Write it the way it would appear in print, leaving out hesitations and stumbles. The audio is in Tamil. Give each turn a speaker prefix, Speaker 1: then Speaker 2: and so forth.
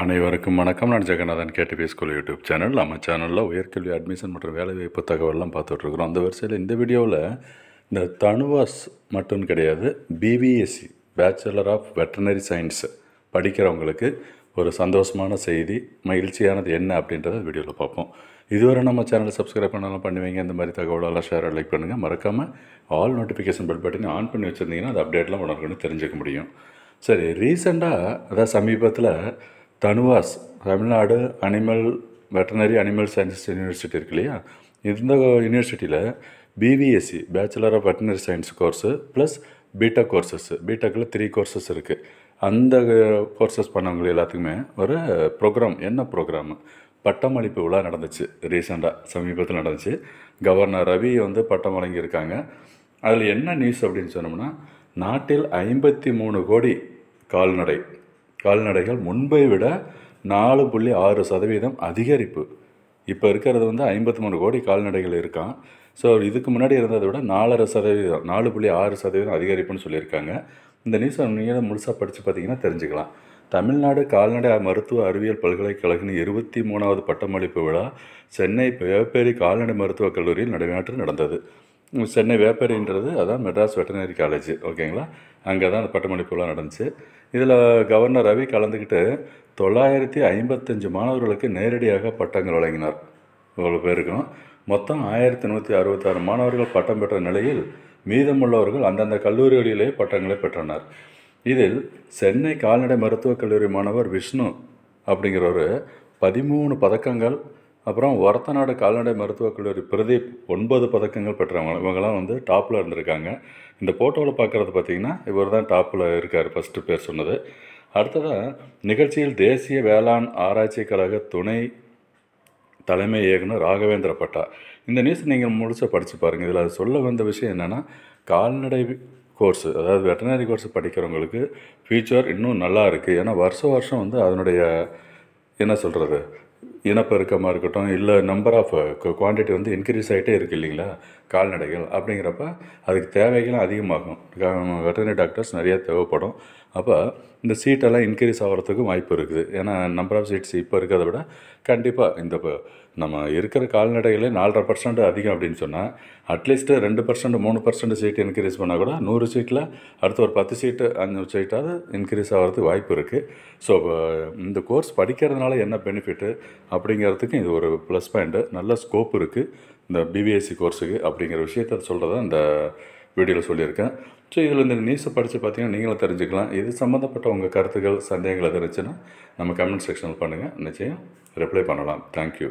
Speaker 1: அனைவருக்கும் வணக்கம். நான் Jeganathan KDB school YouTube channel. நம்ம சேனலில் உயர்கல்வி அட்மிஷன் மற்றும் வேலைவாய்ப்பு தகவல்லாம் பார்த்துட்ருக்குறோம். அந்த வரிசையில் இந்த வீடியோவில் இந்த தனுவாஸ் மட்டும் கிடையாது, BVSc bachelor of veterinary science படிக்கிறவங்களுக்கு ஒரு சந்தோஷமான செய்தி, மகிழ்ச்சியானது என்ன அப்படின்றத வீடியோவில் பார்ப்போம். இதுவரை நம்ம சேனலை சப்ஸ்கிரைப் பண்ணாலும் பண்ணுவீங்க. இந்த மாதிரி தகவலெல்லாம் ஷேர் லைக் பண்ணுங்கள். மறக்காமல் ஆல் நோட்டிஃபிகேஷன் பெல் பட்டனை ஆன் பண்ணி வச்சுருந்தீங்கன்னா அது அப்டேட்லாம் உடனே தெரிஞ்சுக்க முடியும். சரி, ரீசெண்டாக அதாவது சமீபத்தில் TANUVAS Tamil Nadu veterinary animal sciences university இருக்கு இல்லையா, இந்த யூனிவர்சிட்டியில் BPSC bachelor of veterinary science course plus BTech courses, பிடெக்கில் 3 courses இருக்குது. அந்த கோர்சஸ் பண்ணவங்க எல்லாத்துக்குமே ஒரு ப்ரோக்ராம், என்ன ப்ரோக்ராமு, பட்டமளிப்பு விழா நடந்துச்சு. ரீசெண்டாக சமீபத்தில் நடந்துச்சு. கவர்னர் ரவி பட்டம் வழங்கியிருக்காங்க. அதில் என்ன நியூஸ் அப்படின்னு சொன்னோம்னா, நாட்டில் 53 கோடி கால்நடைகள் முன்பை விட 4.6% அதிகரிப்பு. இப்போ இருக்கிறது 53 கோடி கால்நடைகள் இருக்கான். ஸோ இதுக்கு முன்னாடி இருந்ததை விட 4.5%, 4.6% அதிகரிப்புன்னு சொல்லியிருக்காங்க. இந்த நியூஸை நீங்கள் முழுசாக படித்து பார்த்தீங்கன்னா தெரிஞ்சுக்கலாம். தமிழ்நாடு கால்நடை மருத்துவ அறிவியல் பல்கலைக்கழகின் 23வது பட்டமளிப்பு விழா சென்னை வேப்பேரி கால்நடை மருத்துவக் கல்லூரியில் நடந்தது. சென்னை வேப்பேரின்றது அதான் மெட்ராஸ் வெட்டனரி காலேஜ், ஓகேங்களா. அங்கே தான் அந்த பட்டமளிப்பு விழா நடந்துச்சு. இதில் கவர்னர் ரவி கலந்துக்கிட்டு 955 மாணவர்களுக்கு நேரடியாக பட்டங்கள் வழங்கினார். இவ்வளோ பேருக்கும் மொத்தம் 1166 மாணவர்கள் பட்டம் பெற்ற நிலையில் மீதமுள்ளவர்கள் அந்தந்த கல்லூரிகளிலே பட்டங்களை பெற்றனர். இதில் சென்னை கால்நடை மருத்துவக் கல்லூரி மாணவர் விஷ்ணு அப்படிங்கிறவர் 13 பதக்கங்கள், அப்புறம் ஒரத்தநாடு கால்நடை மருத்துவக் கல்லூரி பிரதீப் 9 பதக்கங்கள் பெற்றவங்க. இவங்கெல்லாம் டாப்பில் இருந்திருக்காங்க. இந்த ஃபோட்டோவில் பார்க்குறது பார்த்திங்கன்னா இவர் தான் டாப்பில் இருக்கார், ஃபஸ்ட்டு பேர் சொன்னது. அடுத்ததாக நிகழ்ச்சியில் தேசிய வேளாண் ஆராய்ச்சி கழக துணை தலைமை இயக்குனர் ராகவேந்திர பட்டா. இந்த நியூஸ் நீங்கள் முழுசாக படித்து பாருங்கள். இதில் அது சொல்ல வந்த விஷயம் என்னென்னா, கால்நடை கோர்ஸு அதாவது வெட்டனரி கோர்ஸ் படிக்கிறவங்களுக்கு ஃபியூச்சர் இன்னும் நல்லா இருக்குது. ஏன்னா வருஷம் அதனுடைய என்ன சொல்கிறது, இனப்பெருக்கமாக இருக்கட்டும், இல்லை நம்பர் ஆஃப் குவான்டிட்டி இன்க்ரீஸ் ஆகிட்டே இருக்குது இல்லைங்களா கால்நடைகள். அப்படிங்கிறப்ப அதுக்கு தேவைகளும் அதிகமாகும். வெட்டனரி டாக்டர்ஸ் நிறையா தேவைப்படும். அப்போ இந்த சீட்டெல்லாம் இன்க்ரீஸ் ஆகிறதுக்கும் வாய்ப்பு இருக்குது. ஏன்னா நம்பர் ஆஃப் சீட்ஸ் இப்போ இருக்கிறத விட கண்டிப்பாக நம்ம இருக்கிற கால்நடைகளே 4.5% அதிகம் அப்படின்னு சொன்னால், அட்லீஸ்ட்டு 2%, 3% சீட்டு இன்க்ரீஸ் பண்ணால் கூட 100 சீட்டில் அடுத்து ஒரு 10 சீட்டு 5 சீட்டாவது இன்க்ரீஸ் ஆகிறதுக்கு வாய்ப்பு இருக்குது. ஸோ இந்த கோர்ஸ் படிக்கிறதுனால என்ன பெனிஃபிட்டு அப்படிங்கிறதுக்கு இது ஒரு ப்ளஸ் பாயிண்ட்டு. நல்ல ஸ்கோப் இருக்குது இந்த பிபிஎஸ்சி கோர்ஸுக்கு அப்படிங்கிற விஷயத்த சொல்கிறத இந்த வீடியோவில் சொல்லியிருக்கேன். ஸோ இதில் இந்த நியூஸை படித்து பார்த்தீங்கன்னா நீங்களும் தெரிஞ்சுக்கலாம். இது சம்மந்தப்பட்ட உங்கள் கருத்துக்கள், சந்தேகங்கள் எது இருந்துச்சுன்னா நம்ம கமெண்ட் செக்ஷனில் பண்ணுங்கள். நிச்சயம் ரிப்ளை பண்ணலாம். தேங்க்யூ.